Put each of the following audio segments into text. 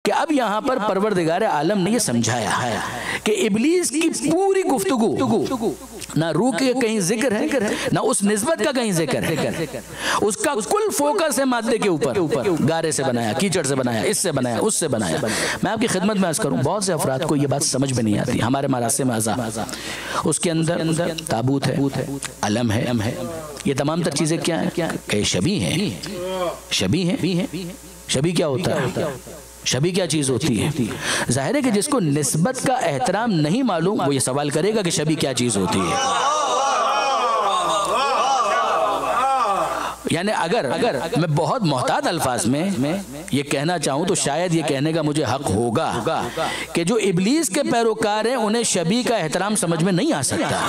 कि अब यहाँ पर परवरदिगार आलम ने ये समझाया है कि इब्लीस की पूरी गुफ्तगू ना रूह के कहीं जिक्र है, ना उस निस्बत का कहीं जिक्र है, उसका कुल फोकस है मादे के ऊपर। गारे से बनाया, कीचड़ से बनाया, इससे बनाया, उससे बनाया। मैं आपकी खिदमत में अर्ज करूँ, बहुत से अफराद को ये बात समझ में नहीं आती। हमारे मरासे में अज़ा, उसके अंदर ताबूत है, अलम है, ये तमाम तर चीज़ें क्या है? कई शबी हैं। शबी क्या होता है? शबी क्या चीज़ होती है? जाहिर है कि जिसको निस्बत का एहतराम नहीं मालूम वो ये सवाल करेगा कि शबी क्या चीज़ होती है। यानी अगर मैं बहुत मोहतात अल्फाज में ये कहना चाहूँ तो शायद ये कहने का मुझे हक होगा कि जो इब्लीस के पैरोकार हैं उन्हें शबी का एहतराम समझ में नहीं आ सकता।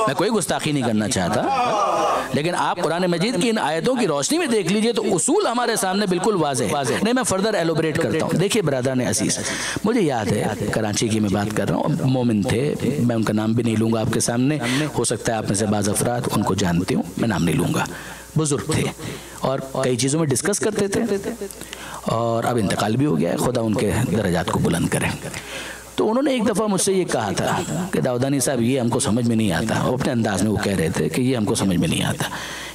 मैं कोई गुस्ताखी नहीं करना चाहता, लेकिन आप कुरान मजीद की इन आयतों की रोशनी में देख लीजिए तो उसूल हमारे सामने बिल्कुल वाज़ेह है। नहीं, मैं फर्दर एलोबरेट करता हूँ। देखिए बरादरान अज़ीज़, मुझे याद है कराची की मैं बात कर रहा हूँ, मोमिन थे, मैं उनका नाम भी नहीं लूँगा आपके सामने, हो सकता है आप में से बाज़ अफराद उनको जानते हो, मैं नाम नहीं लूँगा। बुजुर्ग थे और कई चीज़ों में डिस्कस करते थे और अब इंतकाल भी हो गया है, खुदा उनके दर्जात को बुलंद करें। तो उन्होंने एक दफ़ा मुझसे ये कहा था कि दाऊदानी साहब ये हमको समझ में नहीं आता। और अपने अंदाज में वो कह रहे थे कि ये हमको समझ में नहीं आता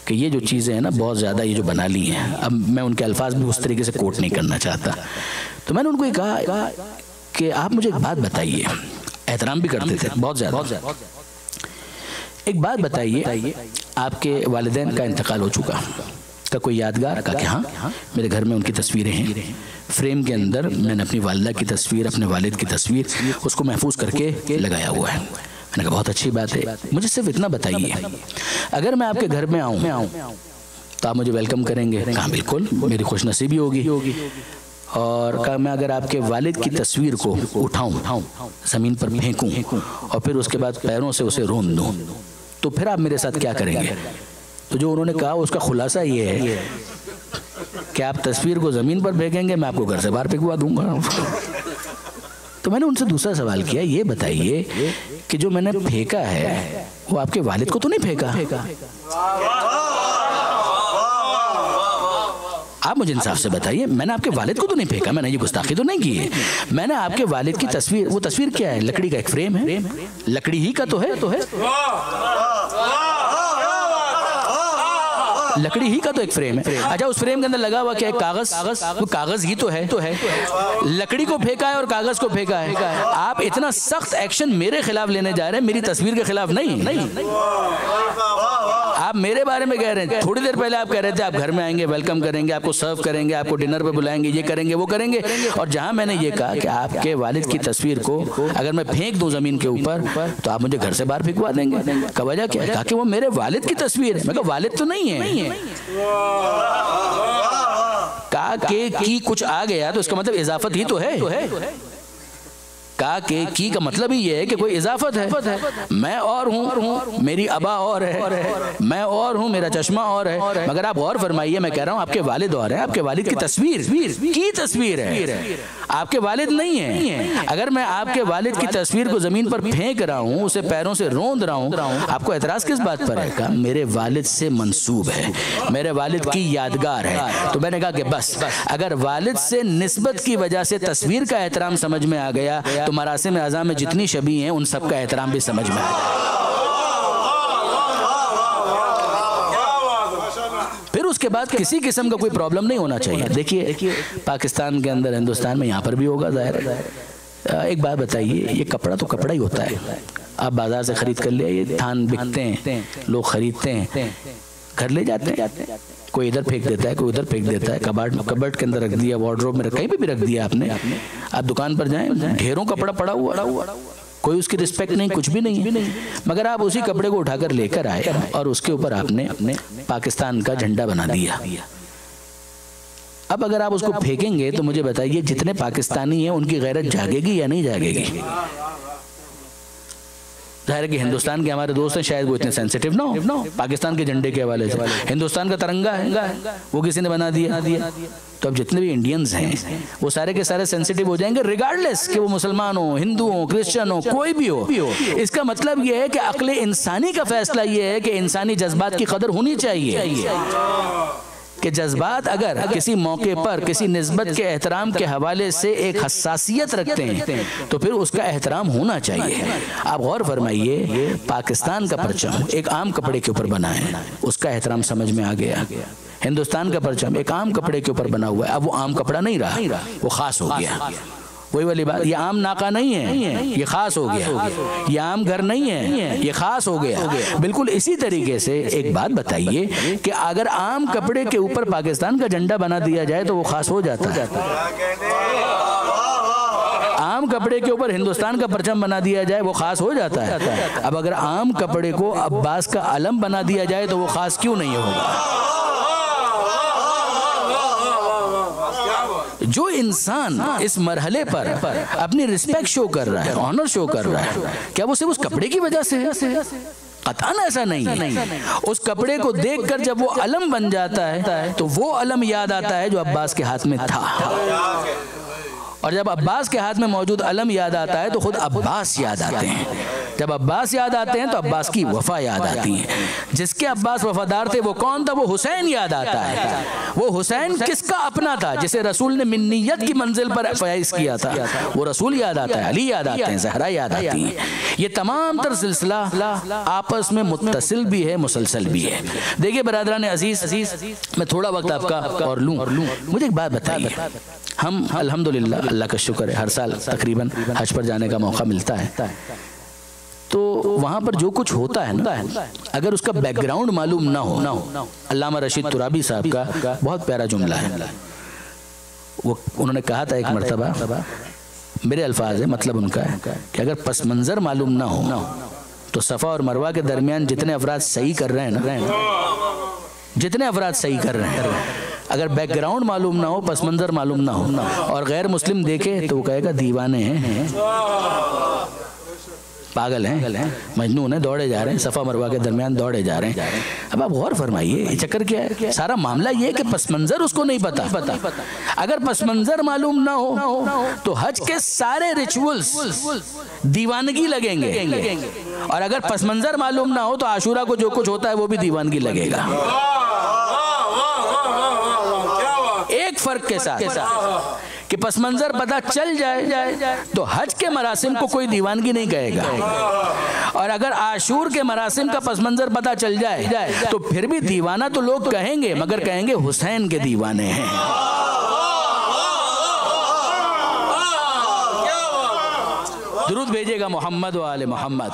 कि ये जो चीज़ें हैं ना बहुत ज़्यादा ये जो बना ली हैं। अब मैं उनके अल्फाज भी उस तरीके से कोट नहीं करना चाहता। तो मैंने उनको ये कहा कि आप मुझे एक बात बताइए, एहतराम भी करते थे बहुत ज़्यादा, एक बात बताइए, आपके वालिदैन का इंतकाल हो चुका का कोई यादगार? कहा कि हाँ, मेरे घर में उनकी तस्वीरें हैं, फ्रेम के अंदर मैंने अपनी वालिदा की तस्वीर, अपने वालिद की तस्वीर, उसको महफूज करके लगाया हुआ है। मैंने कहा बहुत अच्छी बात है, मुझे सिर्फ इतना बताइए, अगर मैं आपके घर में आऊँ तो आप मुझे वेलकम करेंगे? कहा बिल्कुल, मेरी खुशनसीबी होगी। और कहा मैं अगर आपके वालिद की तस्वीर को उठाऊँ, ज़मीन पर फेंकूँ और फिर उसके बाद पैरों से उसे रोंद दूँ तो फिर आप मेरे साथ क्या करेंगे? तो जो उन्होंने कहा उसका खुलासा ये है कि आप तस्वीर को ज़मीन पर फेंकेंगे, मैं आपको घर से बाहर फेंकवा दूंगा। तो मैंने उनसे दूसरा सवाल किया, ये बताइए कि जो मैंने फेंका है वो आपके वालिद को तो नहीं फेंका? आप मुझे इंसाफ से बताइए, मैंने आपके वालिद को तो नहीं फेंका, मैंने ये गुस्ताखी तो नहीं की है। मैंने आपके वालिद की तस्वीर, वो तस्वीर क्या है? लकड़ी का एक फ्रेम है, लकड़ी ही का तो है, लकड़ी ही का तो एक फ्रेम है। अच्छा, उस फ्रेम के अंदर लगा हुआ क्या है? कागज। वो कागज ही तो है। लकड़ी को फेंका है और कागज को फेंका है। आप इतना सख्त एक्शन मेरे खिलाफ लेने जा रहे हैं, मेरी तस्वीर के खिलाफ नहीं। आप मेरे बारे में कह रहे हैं, थोड़ी देर पहले आप कह रहे थे आप घर में आएंगे, वेलकम करेंगे, आपको सर्व करेंगे, आपको डिनर पे बुलाएंगे, ये करेंगे, वो करेंगे। और जहां मैंने ये कहा कि आपके वालिद की तस्वीर को अगर मैं फेंक दूं जमीन के ऊपर तो आप मुझे घर से बाहर फेंकवा देंगे। का वजह क्या है? कहा कि वो मेरे वालिद की तस्वीर है। मैं कहा वालिद तो नहीं है। कहा के की कुछ आ गया तो इसका मतलब इजाफत ही तो है। का के की का मतलब ही ये है कि कोई इजाफत है। मैं और हूँ, मेरी अबा और है, मैं और हूँ, मेरा चश्मा और है। मगर आप गौर फरमाइए, मैं कह रहा हूँ आपके वालिद और है, आपके वालिद की तस्वीर है, आपके वालिद नहीं है। अगर मैं आपके वालिद की तस्वीर को जमीन पर फेंक रहा हूँ, उसे पैरों से रोंद रहा हूँ, आपको एतराज किस बात पर है? कहा मेरे वालिद से मंसूब है, मेरे वालिद की यादगार है। तो मैंने कहा कि बस अगर वालिद से निस्बत की वजह से तस्वीर का एहतराम समझ में आ गया तो मरासिम आज़ा में जितनी शबी हैं उन सब का एहतराम भी समझ में आ गया। फिर उसके बाद किसी किस्म का कोई प्रॉब्लम नहीं होना चाहिए। देखिए पाकिस्तान के अंदर, हिंदुस्तान में, यहाँ पर भी होगा जाहिर है। एक बात बताइए, ये कपड़ा तो कपड़ा ही होता है, आप बाजार से खरीद कर ले, ये थान बिकते हैं, लोग खरीदते हैं, घर ले जाते हैं, कोई इधर फेंक देता है, कोई उधर फेंक देता है, कबर्ड के अंदर रख दिया, वार्डरोब में कहीं पे भी रख दिया आपने। आप दुकान पर जाएं, ढेरों कपड़ा पड़ा हुआ, कोई उसकी रिस्पेक्ट नहीं, कुछ भी नहीं। मगर आप उसी कपड़े को उठाकर लेकर आए और उसके ऊपर आपने अपने पाकिस्तान का झंडा बना दिया। अब अगर आप उसको फेंकेंगे तो मुझे बताइए जितने पाकिस्तानी हैं उनकी गैरत जागेगी या नहीं जागेगी? जाहिर है कि हिंदुस्तान के हमारे दोस्त हैं, शायद वो इतने सेंसिटिव ना हो पाकिस्तान के झंडे के हवाले से। हिंदुस्तान का तिरंगा है, वो किसी ने बना दिया। तो अब जितने भी इंडियंस हैं वो सारे के सारे सेंसिटिव हो जाएंगे, रिगार्डलेस कि वो मुसलमान हो, हिंदू हो, क्रिश्चियन हो, कोई भी हो। इसका मतलब ये है कि अक्ल इंसानी का फैसला ये है कि इंसानी जज्बात की कदर होनी चाहिए। कि जज्बात अगर किसी मौके पर किसी निस्बत के एहतराम के हवाले से एक हसासियत रखते हैं तो फिर उसका एहतराम होना चाहिए। आप गौर फरमाइए, पाकिस्तान का परचम एक आम कपड़े के ऊपर बना है, उसका एहतराम समझ में आ गया। हिंदुस्तान का परचम एक आम कपड़े के ऊपर बना हुआ है, अब वो आम कपड़ा नहीं रहा, वो खास हो गया। वही वाली बात, ये आम नाका नहीं है, ये खास हो गया। ये आम घर नहीं है, ये खास हो गया। बिल्कुल इसी तरीके से एक बात बताइए कि अगर आम कपड़े के ऊपर पाकिस्तान का झंडा बना दिया जाए तो वो खास हो जाता है। आम कपड़े के ऊपर हिंदुस्तान का परचम बना दिया जाए वो खास हो जाता है। अब अगर आम कपड़े को अब्बास का अलम बना दिया जाए तो वो खास क्यों नहीं होगा? जो इंसान इस मरहले पर अपनी रिस्पेक्ट शो कर रहा है, ऑनर शो कर रहा है, क्या वो सिर्फ उस कपड़े की वजह से है? कतई ऐसा नहीं है। उस कपड़े को देखकर जब वो अलम बन जाता है तो वो अलम याद आता है जो अब्बास के हाथ में था, और जब अब्बास के हाथ में मौजूद अलम याद आता है तो खुद अब्बास याद आते हैं। जब अब्बास याद आते हैं तो अब्बास की वफा याद आती है। जिसके अब्बास वफादार थे वो कौन था? वो हुसैन याद आता है। वो हुसैन किसका अपना था? जिसे रसूल ने मिन्नियत की मंजिल पर फैज़ किया था, वो रसूल याद आता है, अली याद आते हैं, जहरा याद आती है। ये तमाम तर सिलसिला आपस में मुत्तसिल भी है, मुसलसल भी है। देखिए बरादरान अजीज, मैं थोड़ा वक्त आपका और लूँ। मुझे एक बात बताइए, हम अल्हम्दुलिल्लाह, अल्लाह का शुक्र है, हर साल तकरीबन हज पर जाने का मौका मिलता है, तो वहाँ पर जो कुछ होता है ना, अगर उसका बैकग्राउंड मालूम ना हो, अल्लामा रशीद तुराबी साहब का बहुत प्यारा जुमला है। वो उन्होंने कहा था एक मरतबा, मेरे अल्फाज है, मतलब उनका है कि अगर पस मंज़र मालूम ना हो तो सफ़ा और मरवा के दरमियान जितने अफराद सही कर रहे हैं ना, जितने अफराद सही कर रहे हैं, अगर बैकग्राउंड मालूम ना हो, पस मंज़र मालूम ना हो, और गैर मुस्लिम देखे तो वो कहेगा दीवाने हैं, पागल हैं, मजनून है, दौड़े जा रहे हैं, सफ़ा मरवा के दरमियान दौड़े जा रहे हैं। अब आप गौर फरमाइए, ये चक्कर क्या है? सारा मामला ये है कि पस मंज़र उसको नहीं पता। अगर पस मंज़र मालूम ना हो तो हज के सारे रिचुअल्स दीवानगी लगेंगे, और अगर पस मंज़र मालूम ना हो तो आशूरा को जो कुछ होता है वो भी दीवानगी लगेगा। एक फर्क के साथ कि पस मंज़र पता चल जाए तो हज के मरासिम को कोई दीवानगी नहीं कहेगा, और अगर आशूर के मरासिम का पस मंज़र पता चल जाए तो फिर भी दीवाना तो लोग कहेंगे, मगर कहेंगे हुसैन के दीवाने हैं। दुरूद भेजिएगा मोहम्मद व आले मोहम्मद।